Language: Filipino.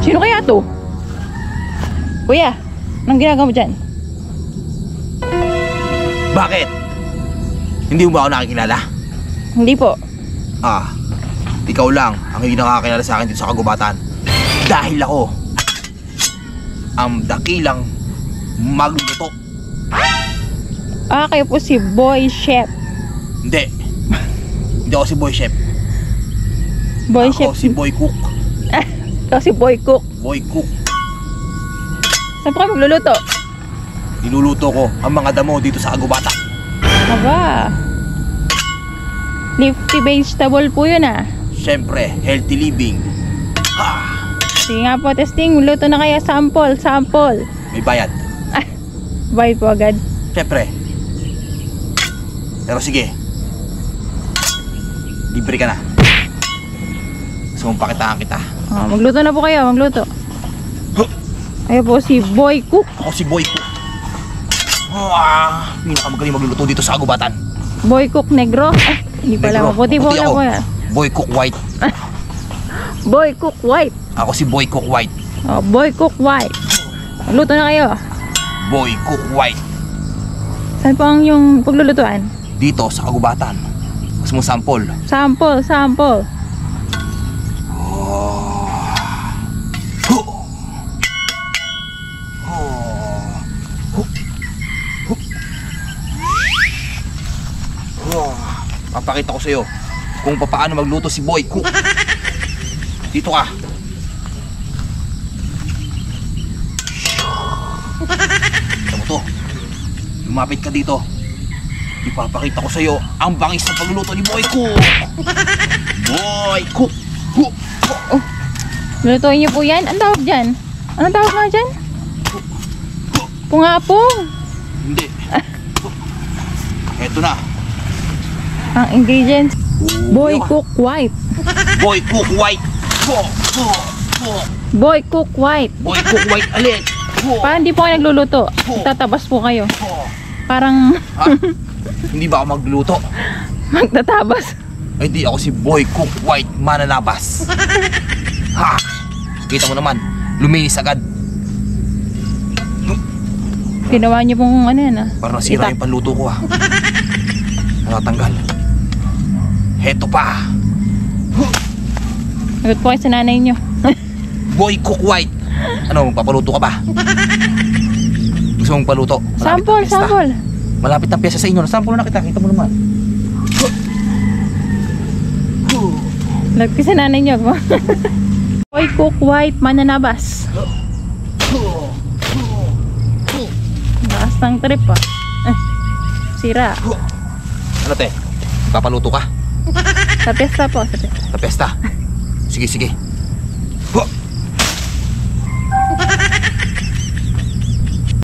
Sino kaya to? Kuya, anong ginagawa mo dyan? Bakit? Hindi mo ba ako nakikilala? Hindi po. Ikaw lang ang hindi nakakilala sa akin dito sa kagubatan. Dahil ako ang dakilang magluluto. Kayo po si Boy Chef. Hindi. Hindi ako si Boy Chef. Boy Ako Chef. si Boy Cook. Ikaw si Boy Cook. Boy Cook. Saan po kayo magluluto? Niluluto ko ang mga damo dito sa kagubatan. Aba, leafy vegetable po yun Siyempre, healthy living. Sige nga po, testing. Luto na kaya, sample. May bayad. Bayad po agad. Siyempre. Pero sige, libre ka na. Gusto mong pakitaan kita. Magluto na po kayo, magluto. Kayo po si Boy Cook. Ako si Boy Cook. Pinakamagaling magluluto dito sa kagubatan. Boy Cook Negro. Hindi pala, maputi po na po yan. Boy Cook White. Boy Cook White. Ako si Boy Cook White. Boy Cook White. Magluto na kayo. Boy Cook White. Saan po ang yung paglulutuan? Dito sa kagubatan. Gusto mo sample? Sample. Papakita ko sa iyo kung paano magluto si Boy Cook. Dito ka. Ito mo to. Lumapit ka dito. Ipapakita ko sa iyo ang bangis ng pagluluto ni Boy Cook. Boy Cook. Lutuin niyo po yan. Ang tawag dyan? Anong tawag nga dyan? Pungapong. Hindi. Eto na. Ang ingredients, Boy Cook White. Boy Cook White. Boy Cook White. Boy Cook White ulit. Parang hindi po kayo nagluluto. Tatabas po kayo. Parang Hindi ba ako magluto? magtatabas. Ay di, ako si Boy Cook White mananabas. Kita mo naman, luminis agad. Ginawa niyo pong ano yan Parang nasira yung panluto ko Natatanggal. Heto pa. Nagot po kayo sa nanay niyo. Boy Cook White. Ano, papaluto ka ba? Gusto mong paluto? Sample. Malapit na pyesa sa inyo. Sample na kita, kita mo naman. Nagot kayo sa nanay niyo. Boy Cook White mananabas. Bastang trip sira. Ano te? Papaluto ka? Sa pesta po. Sa pesta? Sige.